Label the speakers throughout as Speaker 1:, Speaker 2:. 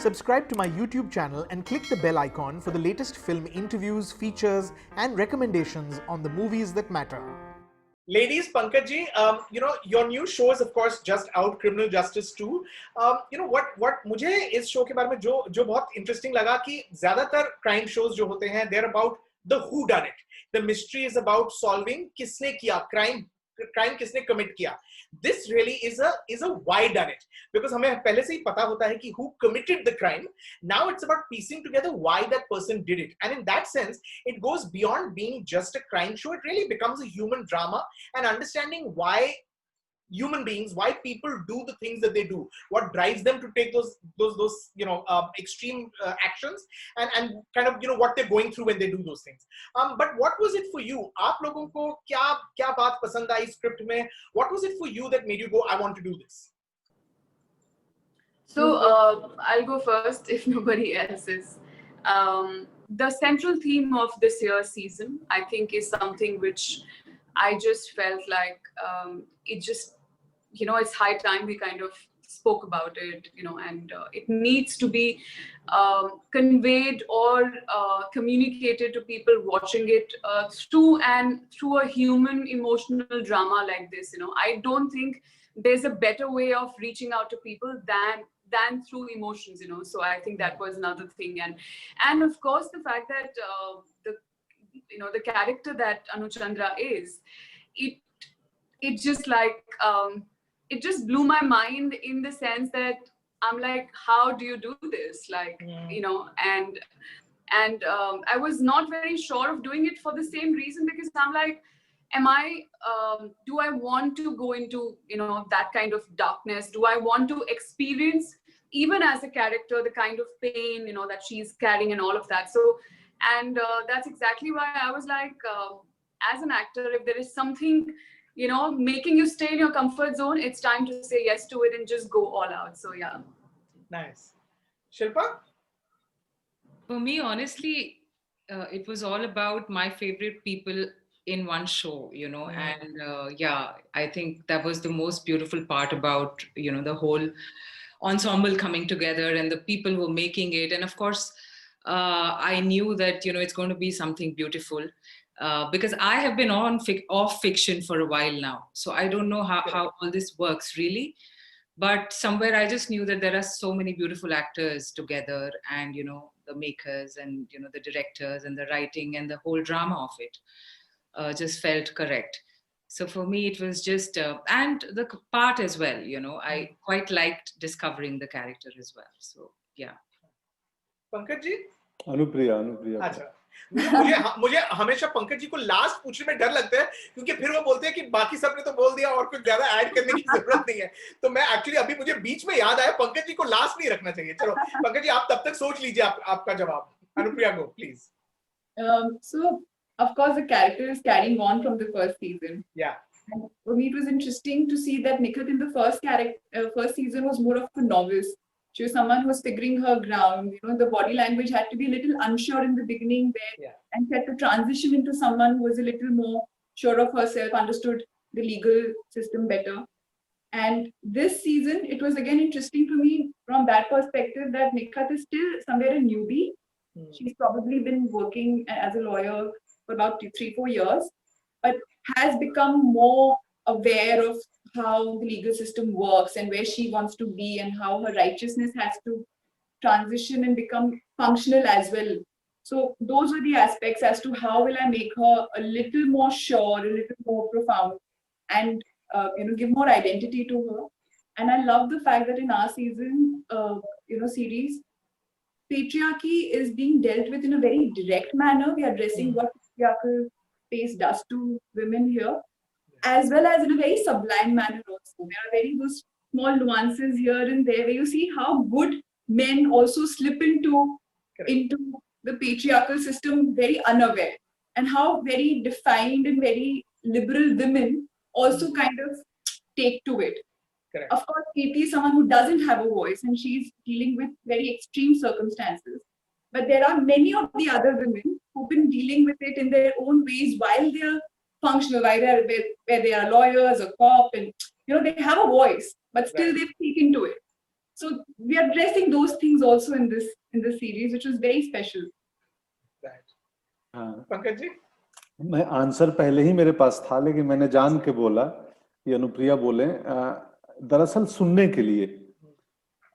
Speaker 1: Subscribe to my YouTube channel and click the bell icon for the latest film interviews, features, and recommendations on the movies that matter.
Speaker 2: Ladies, Pankaj ji, your new show is of course just out, Criminal Justice 2. What मुझे इस show के बारे में जो बहुत interesting लगा कि ज्यादातर क्राइम शोज जो होते हैं, they're about the who done it. The mystery is about solving किसने किया crime किसने commit किया. This really is a why done it, because हमें पहले से ही पता होता है कि who committed the crime. Now it's about piecing together why that person did it, and in that sense it goes beyond being just a crime show. It really becomes a human drama and understanding why human beings, why people do the things that they do, what drives them to take those extreme actions, and kind of what they're going through when they do those things. But what was it for you? आप लोगों को क्या बात पसंद आई script में? What was it for you that made you go, I want to do this?
Speaker 3: So I'll go first if nobody else is. The central theme of this year's season, I think, is something which I just felt like it just, it's high time we kind of spoke about it, and it needs to be conveyed or communicated to people watching it through a human emotional drama like this. I don't think there's a better way of reaching out to people than through emotions. So I think that was another thing, and of course the fact that the character that Anuchandra is, it just like it just blew my mind in the sense that I'm like, how do you do this? Like, and I was not very sure of doing it for the same reason, because I'm like, do I want to go into, that kind of darkness? Do I want to experience, even as a character, the kind of pain, that she's carrying and all of that? So, and that's exactly why I was like, as an actor, if there is something, making you stay in your comfort zone, it's time to say yes to it and just go all out. So yeah.
Speaker 2: Nice. Shilpa?
Speaker 4: For me, honestly, it was all about my favorite people in one show, and I think that was the most beautiful part about, the whole ensemble coming together and the people who were making it. And of course, I knew that, it's going to be something beautiful. Because I have been off fiction for a while now. So I don't know how all this works really. But somewhere I just knew that there are so many beautiful actors together, and, the makers and, the directors and the writing and the whole drama of it just felt correct. So for me, it was just, and the part as well, I quite liked discovering the character as well. So, yeah.
Speaker 2: Pankaj ji?
Speaker 5: Anupriya
Speaker 2: अच्छा, मुझे हमेशा पंकज जी को last पूछने में डर लगता है, क्योंकि फिर वो बोलते हैं कि बाकी सबने तो बोल दिया और कुछ ज्यादा ऐड करने की जरूरत नहीं है. तो मैं एक्चुअली अभी मुझे बीच में याद आया, पंकज जी को लास्ट नहीं रखना चाहिए. चलो पंकज जी, आप तब तक सोच लीजिए आपका जवाब. Anupriya, go please.
Speaker 3: So of course the character is carrying on from the first season.
Speaker 2: Yeah.
Speaker 3: And for me it was interesting to see that Nikhat in the first season was more of a novice. She was someone who was figuring her ground. The body language had to be a little unsure in the beginning and she had to transition into someone who was a little more sure of herself, understood the legal system better. And this season, it was again interesting to me from that perspective that Nikhat is still somewhere a newbie. She's probably been working as a lawyer for about 3-4 years, but has become more aware of how the legal system works and where she wants to be and how her righteousness has to transition and become functional as well. So those were the aspects as to how will I make her a little more sure, a little more profound, and give more identity to her. And I love the fact that in our season, series, patriarchy is being dealt with in a very direct manner. We are addressing what patriarchal space does to women here, as well as in a very sublime manner also. There are very those small nuances here and there where you see how good men also slip into the patriarchal system very unaware, and how very defined and very liberal women also kind of take to it.
Speaker 2: Correct.
Speaker 3: Of course, Katie is someone who doesn't have a voice and she's dealing with very extreme circumstances. But there are many of the other women who've been dealing with it in their own ways while they're functional, where they are lawyers or cop, and they have a voice, but still they've taken to it. So we are addressing those things also in this series, which was very special.
Speaker 2: Right.
Speaker 5: हाँ,
Speaker 2: पंकज जी?
Speaker 5: मैं answer पहले ही मेरे पास था, लेकिन मैंने जान के बोला कि अनुप्रिया बोले। दरअसल सुनने के लिए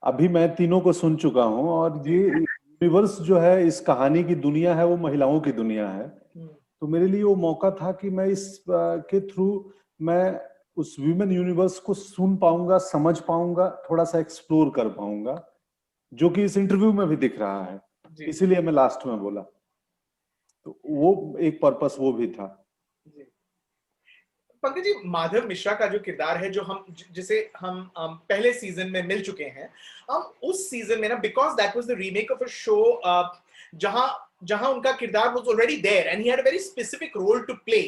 Speaker 5: अभी मैं तीनों को सुन चुका हूं, और ये यूनिवर्स जो है, इस कहानी की दुनिया है, वो महिलाओं की दुनिया है। तो मेरे लिए वो मौका था कि मैं इस के थ्रू मैं उस वीमेन यूनिवर्स को सुन पाऊंगा, समझ पाऊंगा, थोड़ा सा एक्सप्लोर कर पाऊंगा, जो कि इस इंटरव्यू में भी दिख रहा है। इसीलिए मैं लास्ट में बोला, तो वो एक पर्पस वो भी था।
Speaker 2: पंकज जी, माधव मिश्रा का जो किरदार है, जो जिसे हम पहले सीजन में मिल चुके हैं, उस सीजन में ना, because that was the remake of a show जहां उनका किरदार was already there and he had a very specific role to play,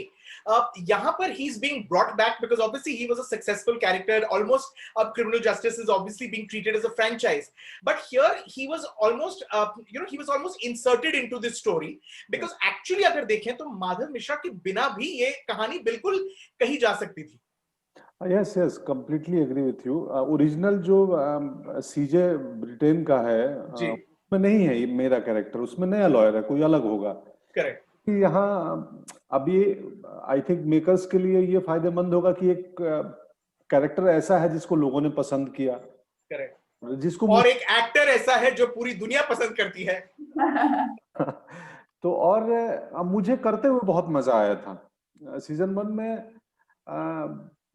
Speaker 2: यहाँ पर he is being brought back because obviously he was a successful character, almost criminal justice is obviously being treated as a franchise, but here he was almost he was almost inserted into this story because actually अगर देखें तो माधव मिश्रा के बिना भी ये कहानी बिल्कुल कही जा सकती थी।
Speaker 5: Yes yes, completely agree with you. Original जो सीजे ब्रिटेन का है, उसमें नहीं है मेरा कैरेक्टर, उसमें नया लॉयर है, कोई अलग होगा।
Speaker 2: करेक्ट।
Speaker 5: यहाँ अब ये आई थिंक मेकर्स के लिए ये फायदेमंद होगा कि एक कैरेक्टर ऐसा है जिसको लोगों ने पसंद किया।
Speaker 2: करेक्ट।
Speaker 5: जिसको
Speaker 2: और एक एक्टर ऐसा है जो पूरी दुनिया पसंद करती है।
Speaker 5: तो और मुझे करते हुए बहुत मजा आया था। सीजन 1 में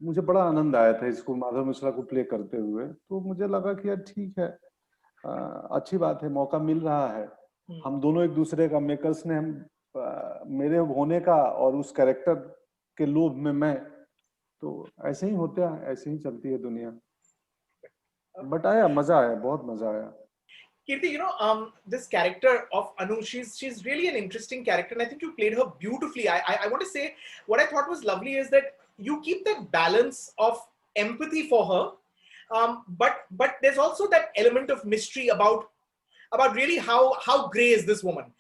Speaker 5: मुझे बड़ा आनंद आया था इसको, माधव मिश्रा को प्ले करते हुए। तो मुझे लगा कि यार ठीक है, अच्छी बात है, मौका मिल रहा है। हम दोनों एक दूसरे का, मेकर्स ने मेरे होने का और उस कैरेक्टर के लोभ में मैं, तो ऐसे ही होते हैं, ऐसे ही चलती है दुनिया। बट आया, मजा आया, बहुत मजा आया।
Speaker 2: Kirti, this character of Anu, she's really an interesting character, and I think you played her beautifully. I want to say, what I thought was lovely is that you keep that balance of empathy for her, but there's also that element of mystery about really how grey is this woman,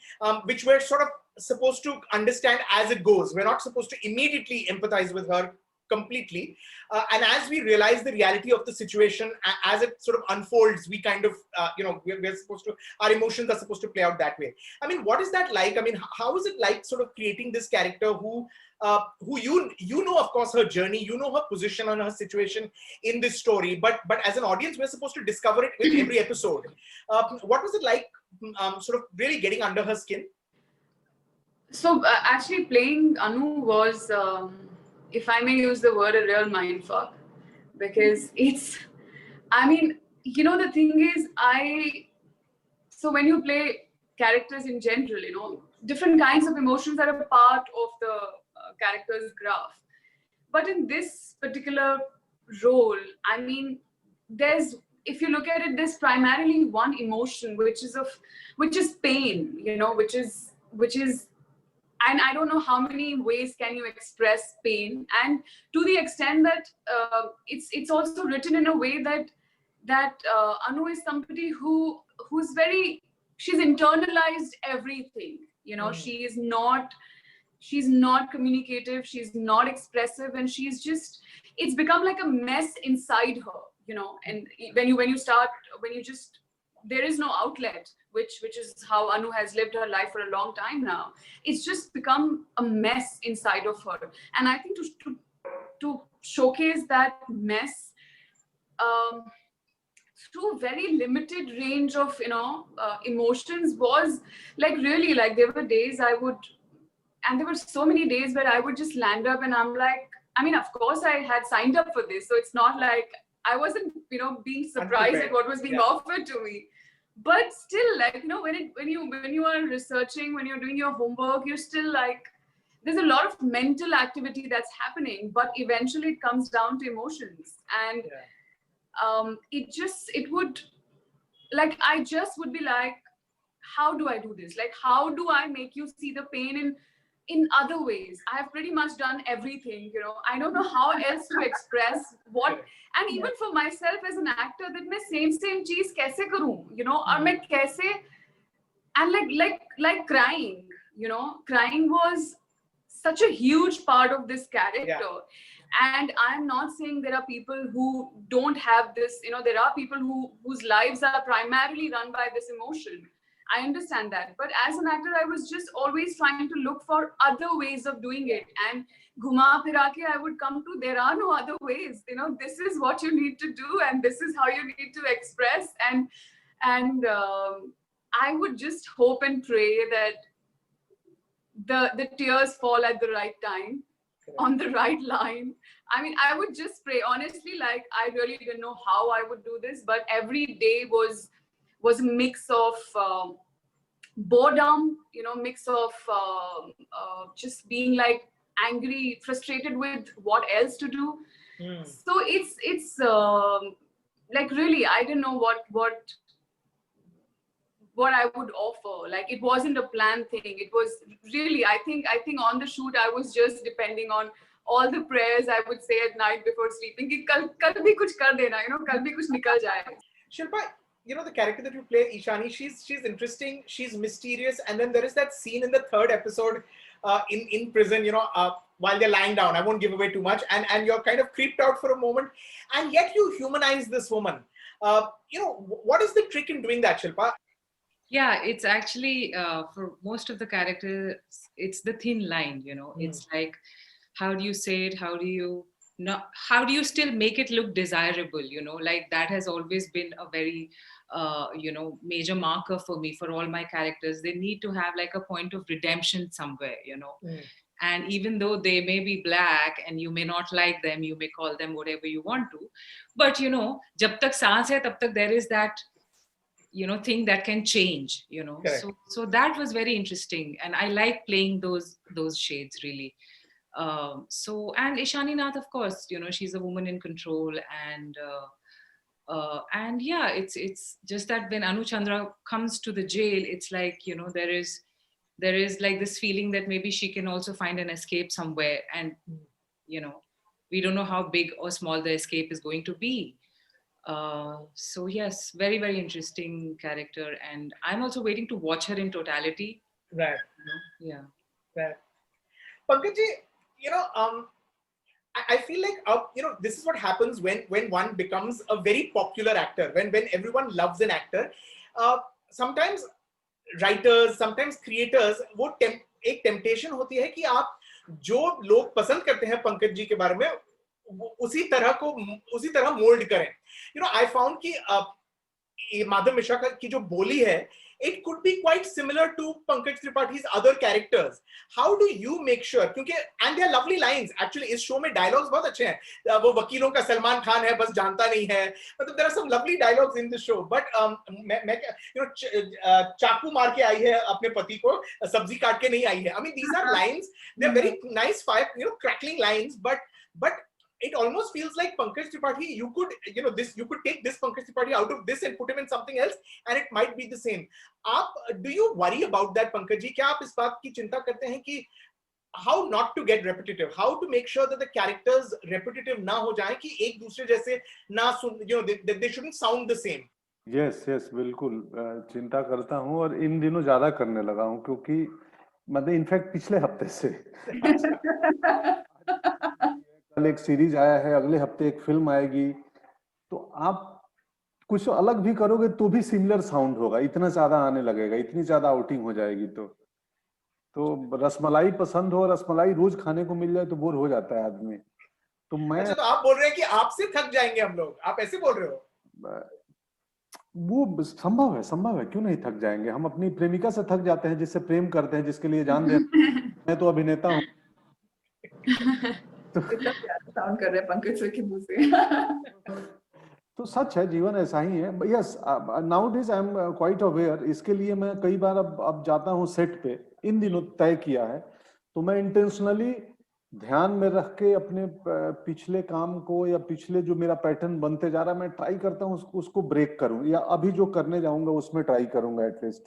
Speaker 2: which we're sort of supposed to understand as it goes. We're not supposed to immediately empathize with her completely, and as we realize the reality of the situation as it sort of unfolds, we kind of we're supposed to, our emotions are supposed to play out that way. I mean, what is that like? I mean, how is it like sort of creating this character who you know, of course, her journey, you know, her position and her situation in this story, but as an audience we're supposed to discover it with every episode. What was it like sort of really getting under her skin?
Speaker 3: So actually playing Anu was, if I may use the word, a real mindfuck, because it's, I mean, the thing is, so when you play characters in general, different kinds of emotions are a part of the character's graph. But in this particular role, I mean, if you look at it, there's primarily one emotion, which is pain, which is, and I don't know how many ways can you express pain, and to the extent that it's also written in a way that Anu is somebody who's she's internalized everything. She's not communicative, she's not expressive, and it's become like a mess inside her, and when you just there is no outlet, which is how Anu has lived her life for a long time now. It's just become a mess inside of her, and I think to showcase that mess through a very limited range of emotions was like, really, like, there were days and there were so many days where I would just land up and I'm like, I mean, of course I had signed up for this, so it's not like I wasn't being surprised at what was being offered to me. But still, like, when you are researching, when you're doing your homework, you're still like, there's a lot of mental activity that's happening, but eventually it comes down to emotions. And it would, like, I just would be like, how do I do this? Like, how do I make you see the pain in other ways? I have pretty much done everything, I don't know how else to express what, and even for myself as an actor, that मैं same चीज कैसे करूं, और मैं कैसे, and like crying, crying was such a huge part of this character. And I'm not saying there are people who don't have this, you know, there are people whose lives are primarily run by this emotion. I understand that, but as an actor, I was just always trying to look for other ways of doing it. And ghuma phira ke I would come to, there are no other ways, you know, this is what you need to do and this is how you need to express. And I would just hope and pray that the tears fall at the right time, on the right line. I mean, I would just pray. Honestly, like, I really didn't know how I would do this, but every day was a mix of boredom, you know, mix of just being like angry, frustrated with what else to do. So it's like, really, I didn't know what I would offer. Like, it wasn't a planned thing. It was really, I think on the shoot, I was just depending on all the prayers I would say at night before sleeping. Ki kal bhi kuch kar dena, you know, kal bhi kuch nikal jaye.
Speaker 2: Shilpa, you know, the character that you play, Ishani, she's interesting, she's mysterious, and then there is that scene in the 3rd episode in prison, you know, while they're lying down. I won't give away too much, and you're kind of creeped out for a moment, and yet you humanize this woman. You know, what is the trick in doing that, Shilpa?
Speaker 4: Yeah, it's actually for most of the characters, it's the thin line, you know. It's like, how do you say it? How do you still make it look desirable? You know, like, that has always been a very, you know, major marker for me, for all my characters. They need to have like a point of redemption somewhere, you know. And even though they may be black and you may not like them, you may call them whatever you want to, but you know, jab tak saans hai, tab tak there is that, you know, thing that can change, you know. So that was very interesting, and I like playing those shades, really. So, and Ishani Nath, of course, you know, she's a woman in control, and yeah, it's just that when Anu Chandra comes to the jail, it's like, you know, there is like this feeling that maybe she can also find an escape somewhere, and you know, we don't know how big or small the escape is going to be. So yes, very, very interesting character, and I'm also waiting to watch her in totality.
Speaker 2: Right.
Speaker 4: Yeah.
Speaker 2: Right. Pankaj ji, you know, I feel like, you know, this is what happens when one becomes a very popular actor, when everyone loves an actor. Sometimes writers, sometimes creators, वो एक temptation होती है कि आप जो लोग पसंद करते हैं पंकज जी के बारे में, उसी तरह मोल्ड करें. You know, I found कि माधव मिश्रा की जो बोली है, it could be quite similar to Pankaj Tripathi's other characters. How do you make sure? क्योंकि and there are lovely lines. Actually, इस show में dialogues बहुत अच्छे हैं. वो वकीलों का सलमान खान है, बस जानता नहीं है. मतलब there are some lovely dialogues in the show. But मैं you know, चाकू मार के आई है अपने पति को, सब्जी काट के नहीं आई है. I mean, these are lines. They're very nice, you know, crackling lines. But it almost feels like Pankaj Tripathi, you could take this Pankaj Tripathi out of this and put him in something else, and it might be the same. Do you worry about that, Pankaj ji? क्या आप इस बात की चिंता करते हैं कि how not to get repetitive, how to make sure that the characters repetitive ना हो जाएं, कि एक दूसरे जैसे ना सुन, you know, they shouldn't sound the same.
Speaker 5: Yes, बिल्कुल चिंता करता हूँ, और इन दिनों ज्यादा करने लगा हूँ, क्योंकि मतलब इनफैक्ट पिछले हफ्ते से कल एक सीरीज आया है, अगले हफ्ते एक फिल्म आएगी, तो आप कुछ अलग भी करोगे तो भी सिमिलर साउंड होगा, इतना ज्यादा आने लगेगा, इतनी ज्यादा आउटिंग हो जाएगी. तो रसमलाई पसंद हो, रसमलाई रोज खाने को मिल जाए तो बोर हो जाता है आदमी. तो मैं
Speaker 2: अच्छा, तो आप बोल रहे हैं कि आपसे थक जाएंगे हम लोग, आप ऐसे बोल रहे हो?
Speaker 5: वो संभव है, क्यों नहीं थक जाएंगे. हम अपनी प्रेमिका से थक जाते हैं, जिससे प्रेम करते हैं, जिसके लिए जान देते हैं. मैं तो अभिनेता हूँ.
Speaker 3: साउंड कर रहे हैं पंकज सर के मुंह से.
Speaker 5: तो सच है, जीवन ऐसा ही है. Yes, nowadays I am quite aware. इसके लिए मैं कई बार अब जाता हूँ सेट पे. इन दिनों तय किया है, तो मैं इंटेंशनली ध्यान में रख के अपने पिछले काम को, या पिछले जो मेरा पैटर्न बनते जा रहा है, मैं ट्राई करता हूँ उसको ब्रेक करूं, या अभी जो करने जाऊंगा उसमें ट्राई करूंगा. एटलीस्ट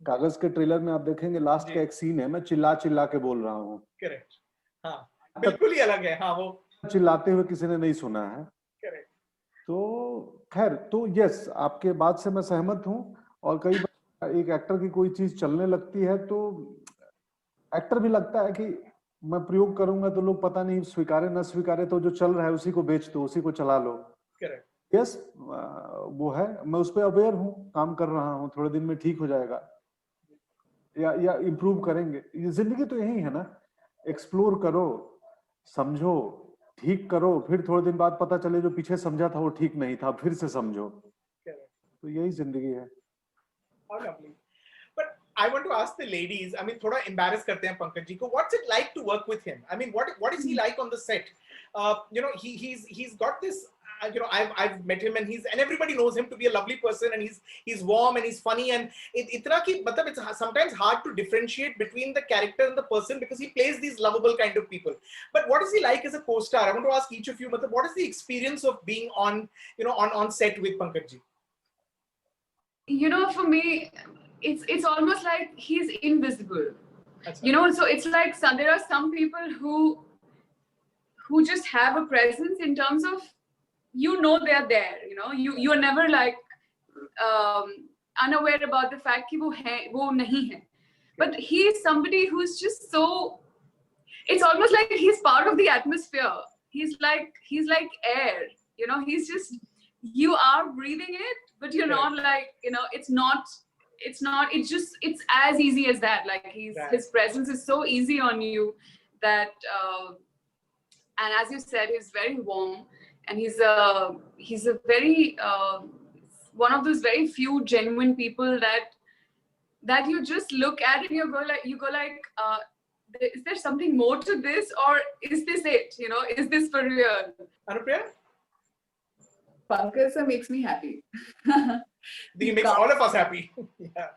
Speaker 5: कागज के ट्रेलर में आप देखेंगे, लास्ट का एक सीन है, मैं चिल्ला के बोल रहा हूँ.
Speaker 2: करेक्ट. हाँ, बिल्कुल ही अलग है. हाँ, वो
Speaker 5: चिल्लाते हुए किसी ने नहीं सुना है.
Speaker 2: करेक्ट.
Speaker 5: तो खैर, तो यस, आपके बात से मैं सहमत हूँ. और कई बार एक एक्टर की कोई चीज चलने लगती है तो एक्टर भी लगता है कि मैं प्रयोग करूंगा तो लोग पता नहीं स्वीकारे न स्वीकारे, तो जो चल रहा है उसी को बेच दो, उसी को चला लो।
Speaker 2: करेक्ट।
Speaker 5: यस, वो है, मैं उस पर अवेयर हूँ, काम कर रहा हूँ, थोड़े दिन में ठीक हो जाएगा या इम्प्रूव करेंगे। ये जिंदगी तो यही है ना, एक्सप्लोर करो, समझो, ठीक करो, फिर थोड़े दिन बाद पता चले जो पीछे समझा था वो ठीक नहीं था, फिर से समझो। तो यही जिंदगी है।
Speaker 2: How lovely. But I want to ask the ladies, I mean, थोड़ा embarrass करते हैं पंकज जी को. What's it like to work with him? I mean, what is he like on the set? You know, he's got this. You know, I've met him and everybody knows him to be a lovely person, and he's warm and he's funny, and इतना कि मतलब it's sometimes hard to differentiate between the character and the person because he plays these lovable kind of people. But what is he like as a co-star? I want to ask each of you, मतलब what is the experience of being on set with Pankaj ji?
Speaker 3: You know, for me, it's almost like he's invisible.
Speaker 2: Achha.
Speaker 3: You know, so it's like there are some people who just have a presence in terms of, you know, they're there. You know, you're never like unaware about the fact कि वो है वो नहीं है. But he's somebody who's just so, it's almost like he's part of the atmosphere. He's like air. You know, he's just, you are breathing it, but you're not like, you know, it's as easy as that. Like his presence is so easy on you that, and as you said, he's very warm, and he's a very one of those very few genuine people that you just look at and you go like, is there something more to this, or is this it? You know, is this for real?
Speaker 2: Anupriya?
Speaker 3: Pankaj sir makes me happy.
Speaker 2: He makes all of us happy.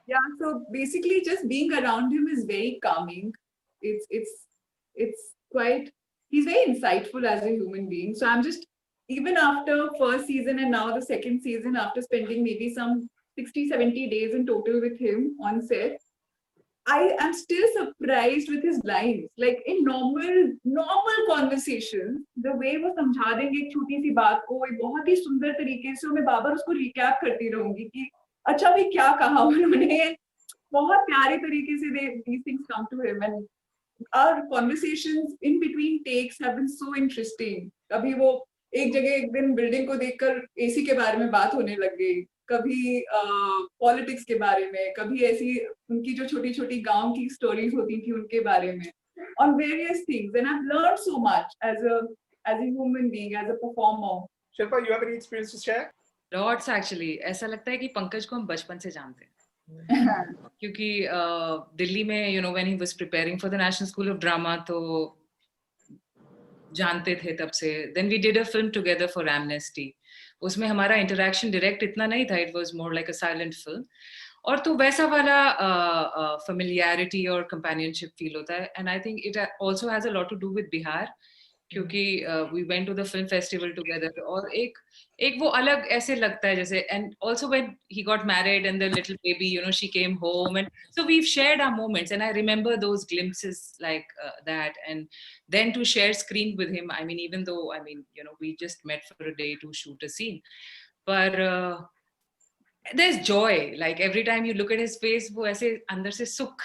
Speaker 3: Yeah. So basically, just being around him is very calming. It's quite. He's very insightful as a human being. So I'm just, even after first season and now the second season, after spending maybe some 60-70 days in total with him on set, I am still surprised with his lines. Like in normal conversation, the way वो समझा देंगे एक छोटी सी बात को एक बहुत ही सुंदर तरीके से, मैं बार-बार उसको रिकैप करती रहूंगी कि अच्छा भाई क्या कहा उन्होंने, बहुत प्यारे तरीके से these things come to him, and our conversations in between takes have been so interesting. कभी वो एक जगह एक दिन बिल्डिंग को देखकर एसी के बारे में बात होने लग गई, कभी पॉलिटिक्स के बारे में, कभी ऐसी उनकी जो छोटी छोटी गांव की स्टोरीज होती थी उनके बारे में, on various things, and I've learned so much as a human being, as a performer.
Speaker 2: Shilpa, you have any experience to share?
Speaker 4: Lots actually. ऐसा लगता है कि पंकज को हम बचपन से जानते हैं. क्योंकि दिल्ली में, you know, when he was preparing for the National School of Drama, तो जानते थे तब से. Then we did a film together for Amnesty. उसमें हमारा interaction direct इतना नहीं था. It was more like a silent film. और तो वैसा वाला familiarity और companionship feel होता है. And I think it also has a lot to do with Bihar. क्योंकि we went to the film festival together, और एक वो अलग ऐसे लगता है जैसे, and also when he got married and the little baby, you know, she came home, and so we've shared our moments, and I remember those glimpses like that, and then to share screen with him, I mean, even though, I mean, you know, we just met for a day to shoot a scene, but there's joy, like every time you look at his face, वो ऐसे अंदर से सुख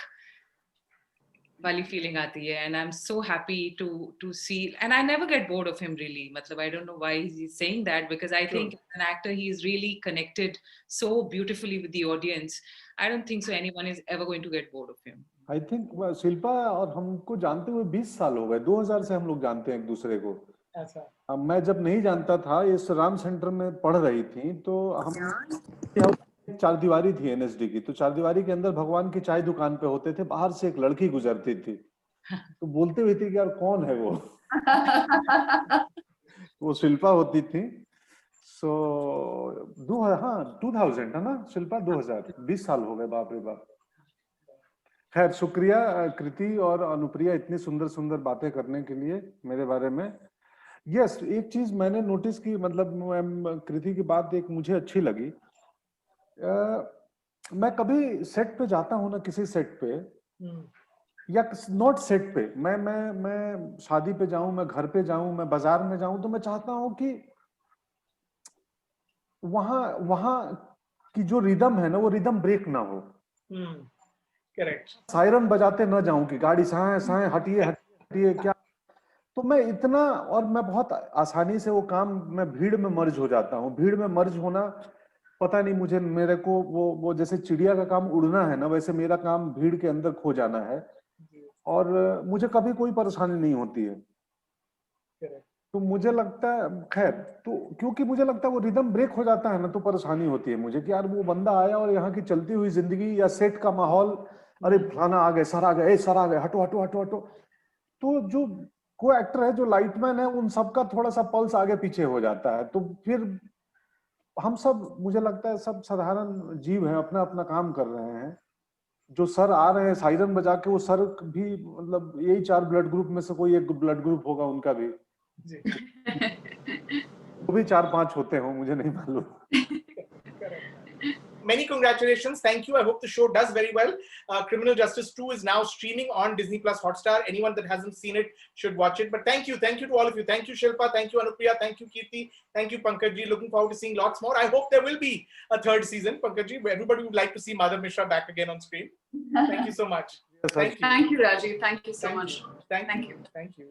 Speaker 4: वाली feeling आती है, and I'm so happy to see, and I never get bored of him really. मतलब I don't know why he's saying that, because I think as an actor he is really connected so beautifully with the audience. I don't think so anyone is ever going to get bored of him.
Speaker 5: I think Shilpa और हमको जानते हुए 20 साल हो गए, 2000 से हम लोग जानते हैं एक दूसरे को.
Speaker 2: अच्छा.
Speaker 5: मैं जब नहीं जानता था, इस राम सेंटर में पढ़ रही थी, तो हम चार दीवारी थी एनएसडी की, तो चार दीवारी के अंदर भगवान की चाय दुकान पे होते थे, बाहर से एक लड़की गुजरती थी, तो बोलते हुए थी कि यार कौन है वो शिल्पा होती थी. सो 2000 है ना शिल्पा, 2000, 20 साल हो गए, बाप रे बाप. खैर, शुक्रिया कृति और अनुप्रिया इतनी सुंदर सुंदर बातें करने के लिए मेरे बारे में. यस, एक चीज मैंने नोटिस की, मतलब कृति की बात एक मुझे अच्छी लगी. मैं कभी सेट पे जाता हूँ ना, किसी सेट पे या नॉट सेट पे, मैं शादी पे जाऊं, मैं घर पे जाऊं, मैं बाजार में जाऊं, तो मैं चाहता हूं कि वहां की जो रिदम है ना, वो रिदम ब्रेक ना हो.
Speaker 2: करेक्ट.
Speaker 5: सायरन बजाते ना जाऊं कि गाड़ी साए साए हटिए हटिए, ये क्या, तो मैं इतना, और मैं बहुत आसानी से वो काम, मैं भीड़ में मर्ज हो जाता हूँ। भीड़ में मर्ज होना, पता नहीं मुझे, मेरे को वो जैसे चिड़िया का काम उड़ना है ना, वैसे मेरा काम भीड़ के अंदर खो जाना है, और मुझे कभी कोई परेशानी नहीं होती है। तो मुझे लगता है, खैर, तो क्योंकि मुझे लगता है वो रिदम ब्रेक हो जाता है ना, तो परेशानी होती है मुझे कि यार वो बंदा आया और यहाँ की चलती हुई जिंदगी या सेट का माहौल, अरे फलाना आ गए, सर आ गए, सर आ गए, हटो हटो हटो हटो। तो जो को एक्टर है, जो लाइटमैन है, उन सबका थोड़ा सा पल्स आगे पीछे हो जाता है। तो फिर हम सब, मुझे लगता है सब साधारण जीव हैं, अपना अपना काम कर रहे हैं। जो सर आ रहे हैं साइरन बजा के, वो सर भी मतलब यही 4 ब्लड ग्रुप में से कोई एक ब्लड ग्रुप होगा उनका भी, वो भी 4-5 होते हो, मुझे नहीं मालूम।
Speaker 2: Many congratulations. Thank you. I hope the show does very well. Criminal Justice 2 is now streaming on Disney Plus Hotstar. Anyone that hasn't seen it should watch it. But thank you to all of you. Thank you, Shilpa. Thank you, Anupriya. Thank you, Kirti. Thank you, Pankaj ji. Looking forward to seeing lots more. I hope there will be a third season, Pankaj ji. Everybody would like to see Madhav Mishra back again on screen. Thank you so much.
Speaker 5: Yes, sir.
Speaker 3: Thank you, Rajiv. Thank you so much.
Speaker 2: Thank you. Thank you.